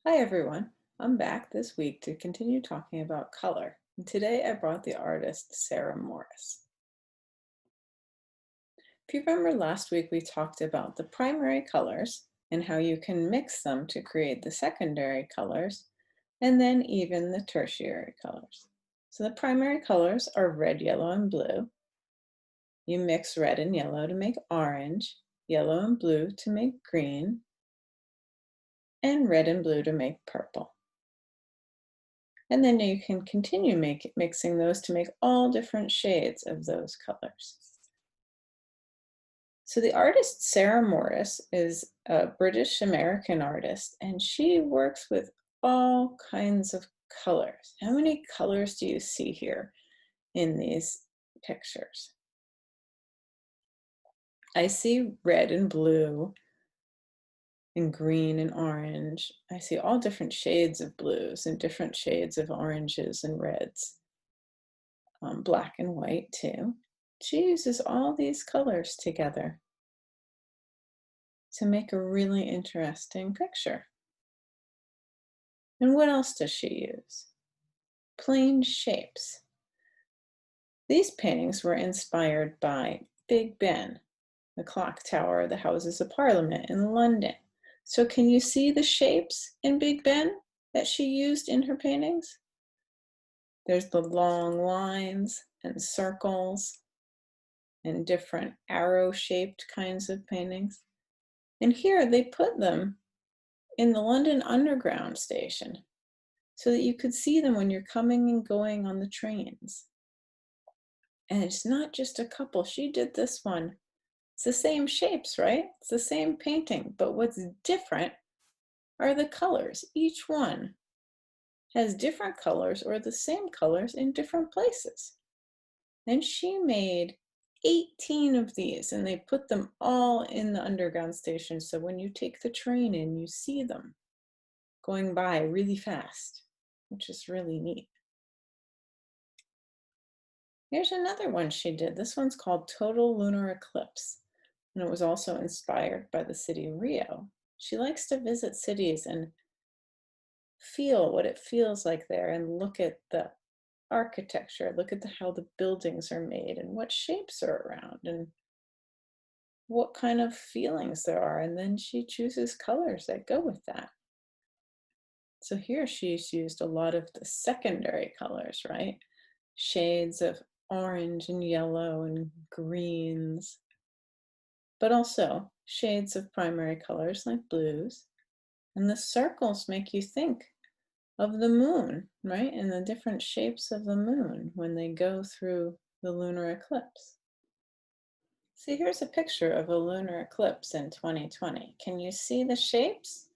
Hi everyone, I'm back this week to continue talking about color. And today I brought the artist Sarah Morris. If you remember last week we talked about the primary colors and how you can mix them to create the secondary colors and then even the tertiary colors. So the primary colors are red, yellow, and blue. You mix red and yellow to make orange, yellow and blue to make green, and red and blue to make purple. And then you can continue mixing those to make all different shades of those colors. So the artist Sarah Morris is a British American artist, and she works with all kinds of colors. How many colors do you see here in these pictures? I see red and blue and green and orange. I see all different shades of blues and different shades of oranges and reds. Black and white too. She uses all these colors together to make a really interesting picture. And what else does she use? Plain shapes. These paintings were inspired by Big Ben, the clock tower, the Houses of Parliament in London. So can you see the shapes in Big Ben that she used in her paintings? There's the long lines and circles and different arrow-shaped kinds of paintings. And here they put them in the London Underground station so that you could see them when you're coming and going on the trains. And it's not just a couple. She did this one. It's the same shapes, right? It's the same painting, but what's different are the colors. Each one has different colors or the same colors in different places. And she made 18 of these, and they put them all in the underground station. So when you take the train in, you see them going by really fast, which is really neat. Here's another one she did. This one's called Total Lunar Eclipse, and it was also inspired by the city of Rio. She likes to visit cities and feel what it feels like there and look at the architecture, look at how the buildings are made and what shapes are around and what kind of feelings there are. And then she chooses colors that go with that. So here she's used a lot of the secondary colors, right? Shades of orange and yellow and greens, but also shades of primary colors like blues. And the circles make you think of the moon, right? And the different shapes of the moon when they go through the lunar eclipse. See, here's a picture of a lunar eclipse in 2020. Can you see the shapes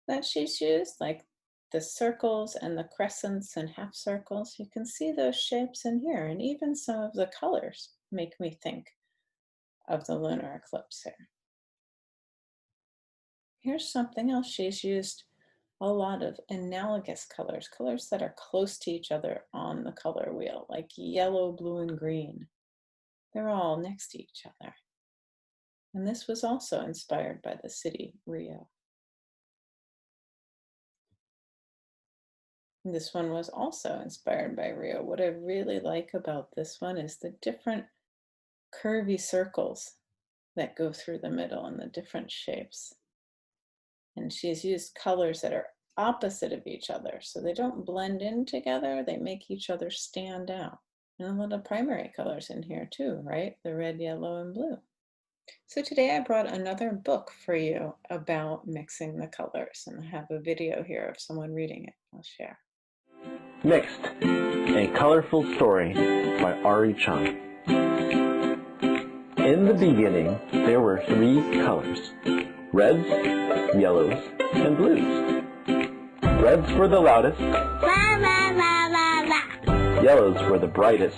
that she's used? Like the circles and the crescents and half circles. You can see those shapes in here, and even some of the colors make me think of the lunar eclipse here. Here's something else. She's used a lot of analogous colors, colors that are close to each other on the color wheel, like yellow, blue, and green. They're all next to each other. And this was also inspired by the city, Rio. And this one was also inspired by Rio. What I really like about this one is the different curvy circles that go through the middle and the different shapes. And she's used colors that are opposite of each other, so they don't blend in together, they make each other stand out. And a lot of primary colors in here too, right? The red, yellow, and blue. So today I brought another book for you about mixing the colors, and I have a video here of someone reading it. I'll share. Mixed, a colorful story by Ari Chung. In the beginning, there were 3 colors: reds, yellows, and blues. Reds were the loudest, yellows were the brightest,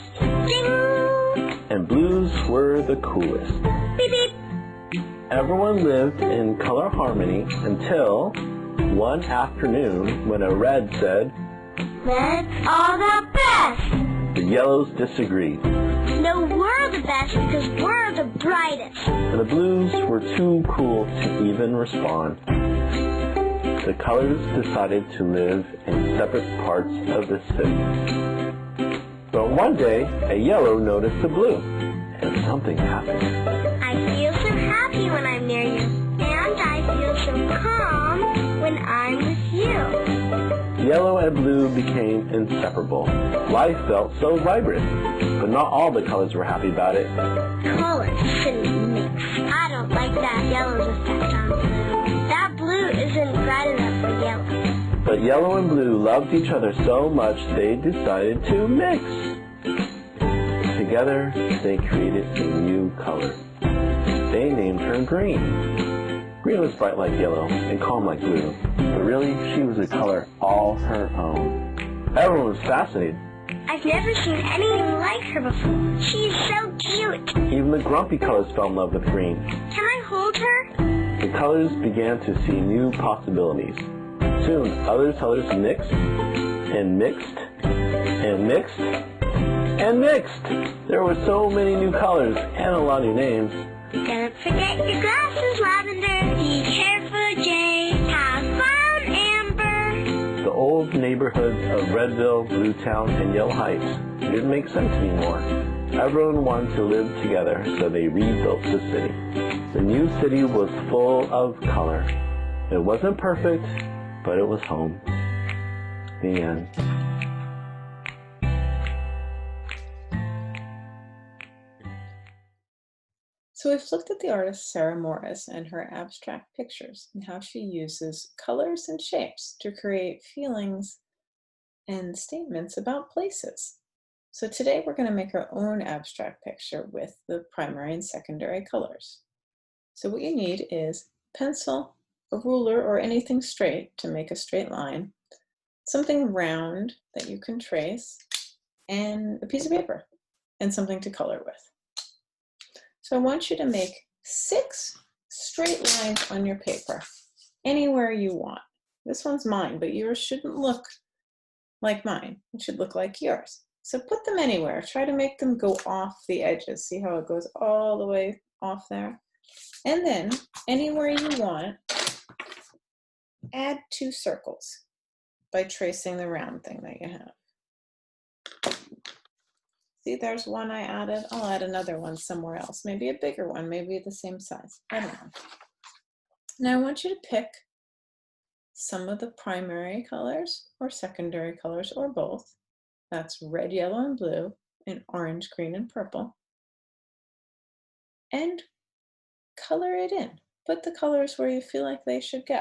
and blues were the coolest. Beep, beep. Everyone lived in color harmony until one afternoon when a red said, "Reds are the best!" The yellows disagreed. "No, we're the best because we're the brightest." And the blues were too cool to even respond. the colors decided to live in separate parts of the city. But one day, a yellow noticed a blue, and something happened. I feel so happy when I'm near you, and I feel so calm when I'm with you. Yellow and blue became inseparable. Life felt so vibrant, but not all the colors were happy about it. Colors shouldn't mix. I don't like that yellow's effect on blue. That blue isn't bright enough for yellow. But yellow and blue loved each other so much they decided to mix. Together, they created a new color. They named her Green. Green was bright like yellow and calm like blue, but really, she was a color all her own. Everyone was fascinated. I've never seen anything like her before. She's so cute. Even the grumpy colors fell in love with Green. Can I hold her? The colors began to see new possibilities. Soon, other colors mixed, and mixed, and mixed, and mixed. There were so many new colors and a lot of new names. Don't forget your glasses, Lavender. Be careful, Jay. Have fun, Amber. The old neighborhoods of Redville, Bluetown, and Yale Heights didn't make sense anymore. Everyone wanted to live together, so they rebuilt the city. The new city was full of color. It wasn't perfect, but it was home. The end. So we've looked at the artist Sarah Morris and her abstract pictures and how she uses colors and shapes to create feelings and statements about places. So today we're going to make our own abstract picture with the primary and secondary colors. So what you need is pencil, a ruler or anything straight to make a straight line, something round that you can trace, and a piece of paper and something to color with. So I want you to make 6 straight lines on your paper, anywhere you want. This one's mine, but yours shouldn't look like mine. It should look like yours. So put them anywhere. Try to make them go off the edges. See how it goes all the way off there? And then anywhere you want, add 2 circles by tracing the round thing that you have. See, there's one I added. I'll add another one somewhere else. Maybe a bigger one, maybe the same size. I don't know. Now I want you to pick some of the primary colors or secondary colors or both. That's red, yellow, and blue, and orange, green, and purple. And color it in. Put the colors where you feel like they should go.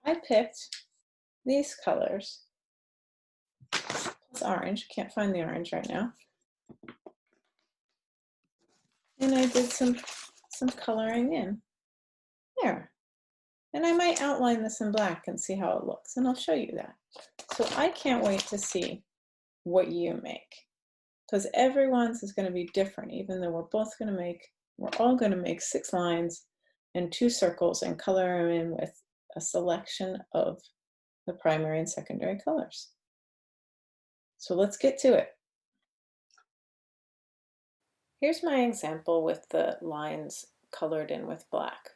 I picked these colors. It's orange. Can't find the orange right now. And I did some coloring in. There. And I might outline this in black and see how it looks, and I'll show you that. So I can't wait to see what you make, because everyone's is going to be different, even though we're all going to make 6 lines and 2 circles and color them in with a selection of the primary and secondary colors. So let's get to it. Here's my example with the lines colored in with black.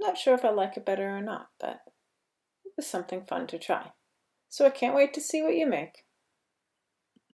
Not sure if I like it better or not, but it was something fun to try. So I can't wait to see what you make.